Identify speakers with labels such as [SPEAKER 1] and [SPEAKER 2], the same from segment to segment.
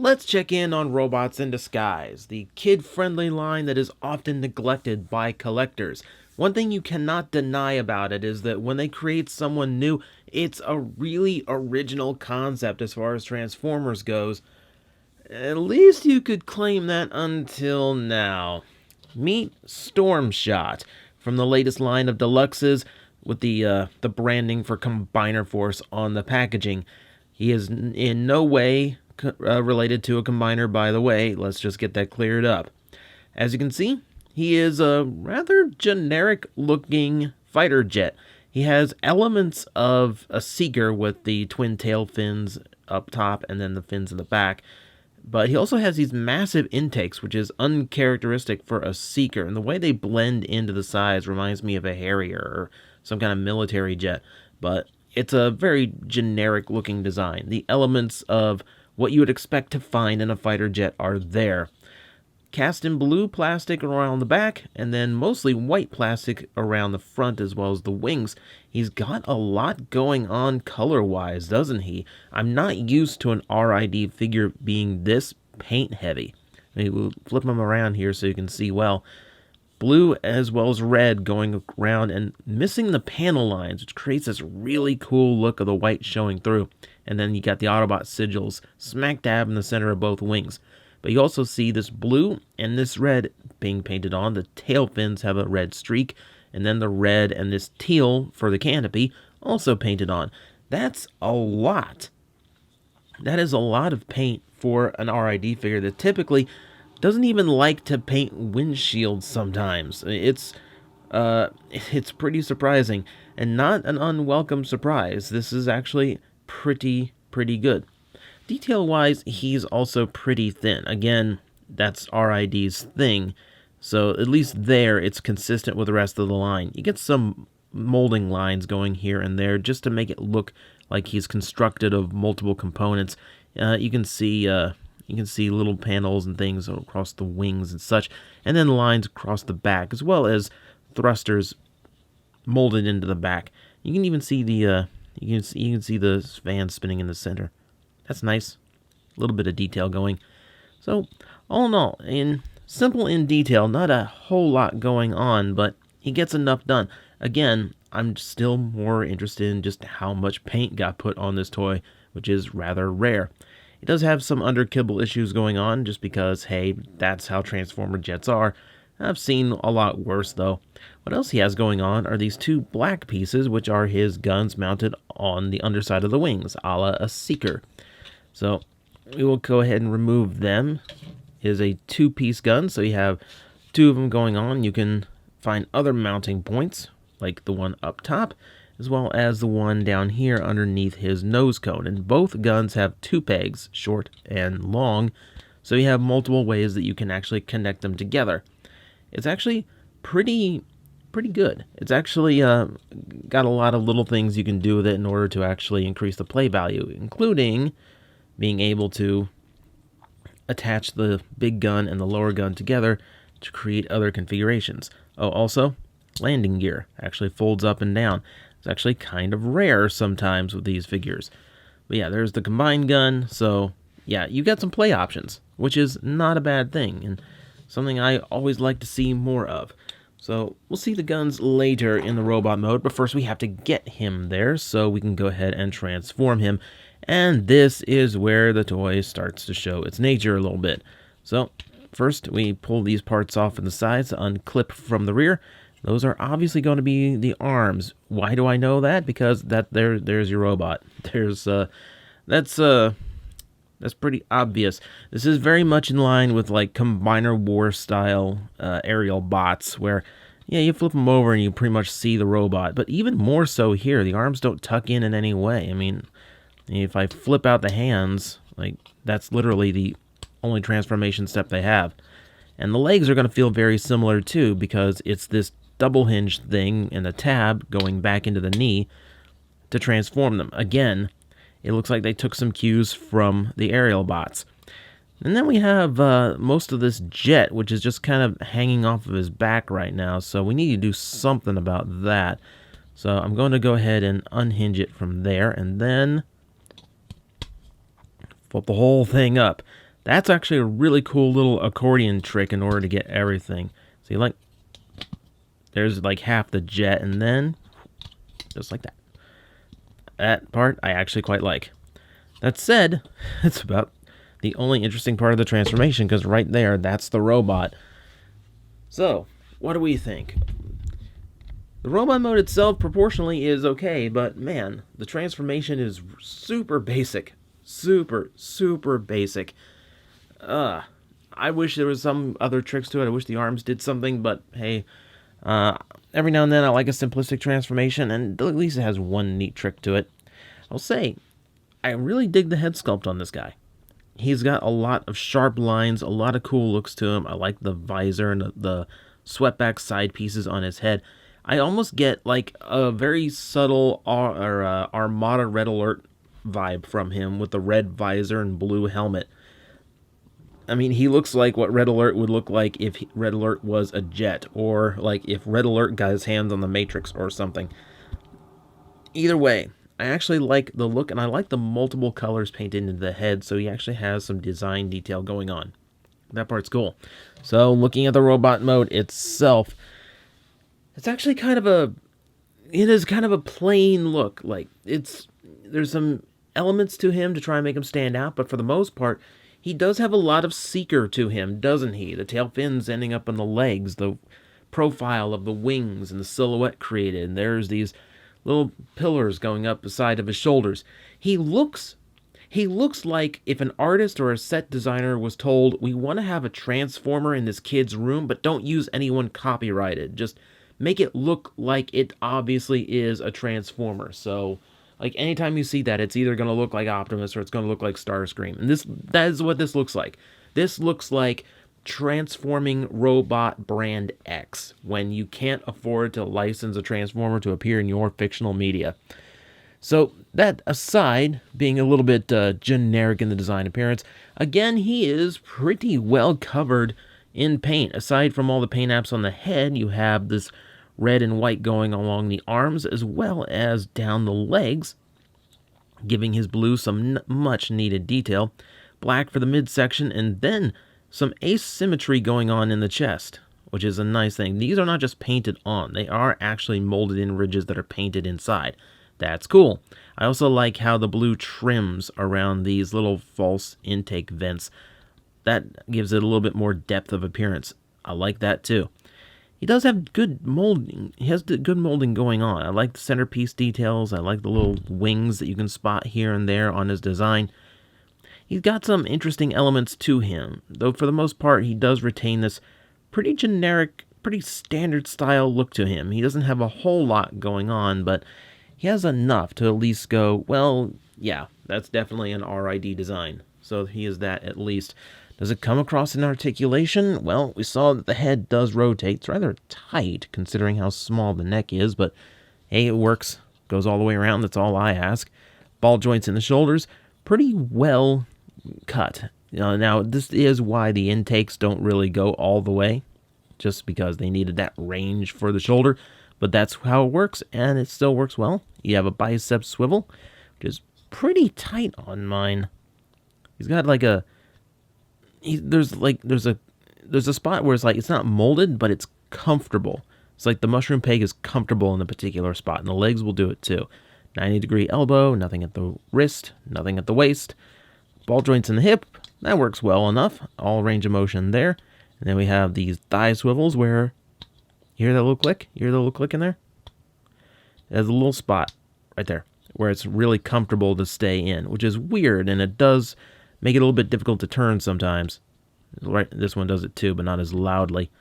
[SPEAKER 1] let's check in on Robots in Disguise, the kid-friendly line that is often neglected by collectors. One thing you cannot deny about it is that when they create someone new, it's a really original concept as far as Transformers goes. At least you could claim that until now. Meet Stormshot from the latest line of deluxes with the branding for Combiner Force on the packaging. He is in no way related to a Combiner, by the way. Let's just get that cleared up. As you can see, he is a rather generic-looking fighter jet. He has elements of a Seeker with the twin tail fins up top and then the fins in the back. But he also has these massive intakes, which is uncharacteristic for a Seeker. And the way they blend into the size reminds me of a Harrier or some kind of military jet. But it's a very generic-looking design. The elements of what you would expect to find in a fighter jet are there. Cast in blue plastic around the back, and then mostly white plastic around the front as well as the wings. He's got a lot going on color-wise, doesn't he? I'm not used to an R.I.D. figure being this paint-heavy. Maybe we'll flip him around here so you can see well. Blue as well as red going around and missing the panel lines, which creates this really cool look of the white showing through. And then you got the Autobot sigils smack dab in the center of both wings. But you also see this blue and this red being painted on. The tail fins have a red streak, and then the red and this teal for the canopy also painted on. That's a lot. That is a lot of paint for an R.I.D. figure that typically doesn't even like to paint windshields sometimes. It's pretty surprising, and not an unwelcome surprise. This is actually pretty good. Detail-wise, he's also pretty thin. Again, that's R.I.D.'s thing, so at least there it's consistent with the rest of the line. You get some molding lines going here and there just to make it look like he's constructed of multiple components. You can see little panels and things across the wings and such, and then lines across the back, as well as thrusters molded into the back. You can even see the you can see the fan spinning in the center. That's nice. A little bit of detail going. So, all in all, simple in detail, not a whole lot going on, but he gets enough done. Again, I'm still more interested in just how much paint got put on this toy, which is rather rare. It does have some underkibble issues going on, just because, hey, that's how Transformer jets are. I've seen a lot worse, though. What else he has going on are these two black pieces, which are his guns mounted on the underside of the wings, a la a Seeker. So we will go ahead and remove them. It is a two-piece gun, so you have two of them going on. You can find other mounting points, like the one up top, as well as the one down here underneath his nose cone. And both guns have two pegs, short and long, so you have multiple ways that you can actually connect them together. It's actually pretty good. It's actually got a lot of little things you can do with it in order to actually increase the play value, including being able to attach the big gun and the lower gun together to create other configurations. Oh, also, landing gear actually folds up and down. It's actually kind of rare sometimes with these figures. But yeah, there's the combined gun, so yeah, you got some play options, which is not a bad thing, and something I always like to see more of. So we'll see the guns later in the robot mode, but first we have to get him there so we can go ahead and transform him. And this is where the toy starts to show its nature a little bit. So first we pull these parts off on the sides to unclip from the rear. Those are obviously going to be the arms. Why do I know that? Because there's your robot. That's pretty obvious. This is very much in line with like Combiner War style aerial bots where, yeah, you flip them over and you pretty much see the robot. But even more so here, the arms don't tuck in any way. I mean, if I flip out the hands, like that's literally the only transformation step they have. And the legs are going to feel very similar too, because it's this double hinge thing and a tab going back into the knee to transform them. Again, it looks like they took some cues from the aerial bots. And then we have most of this jet, which is just kind of hanging off of his back right now, so we need to do something about that. So I'm going to go ahead and unhinge it from there, and then flip the whole thing up. That's actually a really cool little accordion trick in order to get everything. See, like, there's like half the jet, and then just like that. That part I actually quite like. That said, it's about the only interesting part of the transformation, because right there, that's the robot. So, what do we think? The robot mode itself proportionally is okay, but man, the transformation is super basic. Super, super basic. I wish there was some other tricks to it. I wish the arms did something, but hey, every now and then I like a simplistic transformation, and at least it has one neat trick to it. I'll say, I really dig the head sculpt on this guy. He's got a lot of sharp lines, a lot of cool looks to him. I like the visor and the swept-back side pieces on his head. I almost get like a very subtle Armada Red Alert vibe from him with the red visor and blue helmet. I mean, he looks like what Red Alert would look like if Red Alert was a jet, or like if Red Alert got his hands on the Matrix or something. Either way, I actually like the look, and I like the multiple colors painted into the head, so he actually has some design detail going on. That part's cool. So, looking at the robot mode itself, it's actually it is kind of a plain look. Like, there's some elements to him to try and make him stand out, but for the most part, he does have a lot of seeker to him, doesn't he? The tail fins ending up on the legs, the profile of the wings, and the silhouette created, and there's these little pillars going up the side of his shoulders. He looks like if an artist or a set designer was told, we want to have a transformer in this kid's room, but don't use anyone copyrighted. Just make it look like it obviously is a transformer. So, like, anytime you see that, it's either going to look like Optimus or it's going to look like Starscream. And that is what this looks like. This looks like transforming robot brand X when you can't afford to license a transformer to appear in your fictional media. So that aside, being a little bit generic in the design appearance, again, he is pretty well covered in paint. Aside from all the paint apps on the head, you have this red and white going along the arms as well as down the legs, giving his blue some much needed detail, black for the midsection, and then some asymmetry going on in the chest, which is a nice thing. These are not just painted on, they are actually molded in ridges that are painted inside. That's cool. I also like how the blue trims around these little false intake vents. That gives it a little bit more depth of appearance. I like that too. He does have good molding. He has good molding going on. I like the centerpiece details. I like the little wings that you can spot here and there on his design. He's got some interesting elements to him, though for the most part he does retain this pretty generic, pretty standard style look to him. He doesn't have a whole lot going on, but he has enough to at least go, well, yeah, that's definitely an R.I.D. design. So he is that at least. Does it come across in articulation? Well, we saw that the head does rotate. It's rather tight considering how small the neck is, but hey, it works. Goes all the way around, that's all I ask. Ball joints in the shoulders, pretty well cut. Now, this is why the intakes don't really go all the way, just because they needed that range for the shoulder, but that's how it works, and it still works well. You have a bicep swivel, which is pretty tight on mine. He's got like there's a spot where it's like it's not molded, but it's comfortable. It's like the mushroom peg is comfortable in a particular spot, and the legs will do it too. 90-degree elbow, nothing at the wrist, nothing at the waist. Ball joints in the hip, that works well enough. All range of motion there. And then we have these thigh swivels where, you hear that little click? You hear the little click in there? There's a little spot right there where it's really comfortable to stay in, which is weird, and it does make it a little bit difficult to turn sometimes. Right, this one does it too, but not as loudly.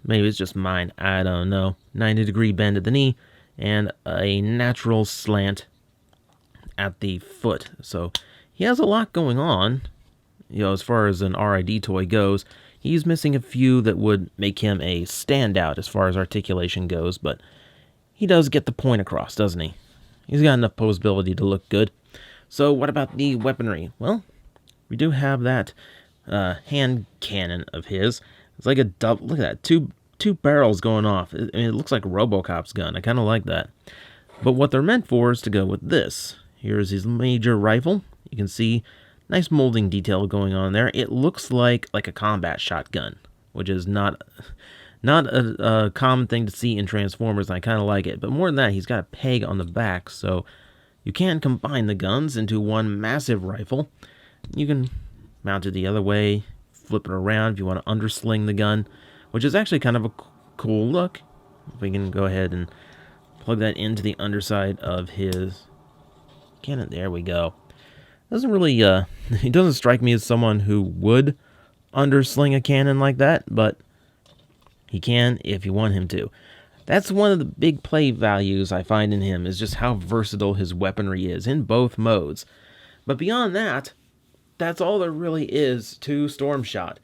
[SPEAKER 1] Maybe it's just mine, I don't know. 90-degree bend at the knee, and a natural slant at the foot. So he has a lot going on, as far as an R.I.D. toy goes. He's missing a few that would make him a standout as far as articulation goes, but he does get the point across, doesn't he? He's got enough posability to look good. So what about the weaponry? Well, we do have that hand cannon of his. It's like a double. Look at that, two barrels going off. It looks like RoboCop's gun. I kind of like that. But what they're meant for is to go with this. Here's his major rifle. You can see Nice molding detail going on there. It looks like a combat shotgun, which is not a common thing to see in Transformers, and I kind of like it. But more than that, he's got a peg on the back, so you can combine the guns into one massive rifle. You can mount it the other way, flip it around if you want to undersling the gun, which is actually kind of a cool look. If we can go ahead and plug that into the underside of his cannon. There we go. Doesn't really, he doesn't strike me as someone who would undersling a cannon like that, but he can if you want him to. That's one of the big play values I find in him, is just how versatile his weaponry is in both modes. But beyond that, that's all there really is to Stormshot.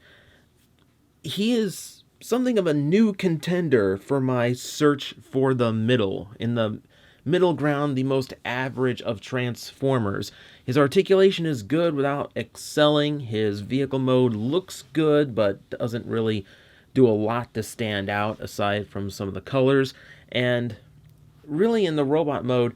[SPEAKER 1] He is something of a new contender for my search for the middle. In the middle ground, the most average of Transformers. His articulation is good without excelling. His vehicle mode looks good, but doesn't really do a lot to stand out aside from some of the colors. And really in the robot mode,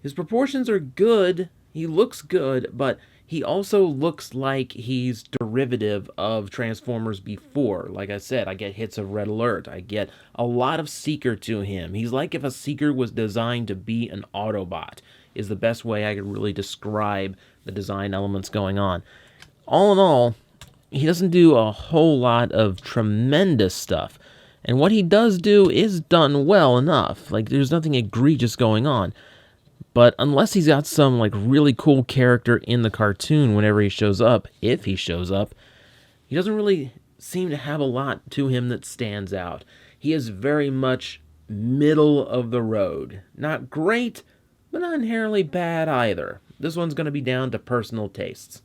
[SPEAKER 1] his proportions are good. He looks good, but he also looks like he's derivative of Transformers before. Like I said, I get hits of Red Alert. I get a lot of Seeker to him. He's like if a Seeker was designed to be an Autobot, is the best way I could really describe the design elements going on. All in all, he doesn't do a whole lot of tremendous stuff. And what he does do is done well enough. Like, there's nothing egregious going on. But unless he's got some, like, really cool character in the cartoon whenever he shows up, if he shows up, he doesn't really seem to have a lot to him that stands out. He is very much middle of the road. Not great, but not inherently bad either. This one's going to be down to personal tastes.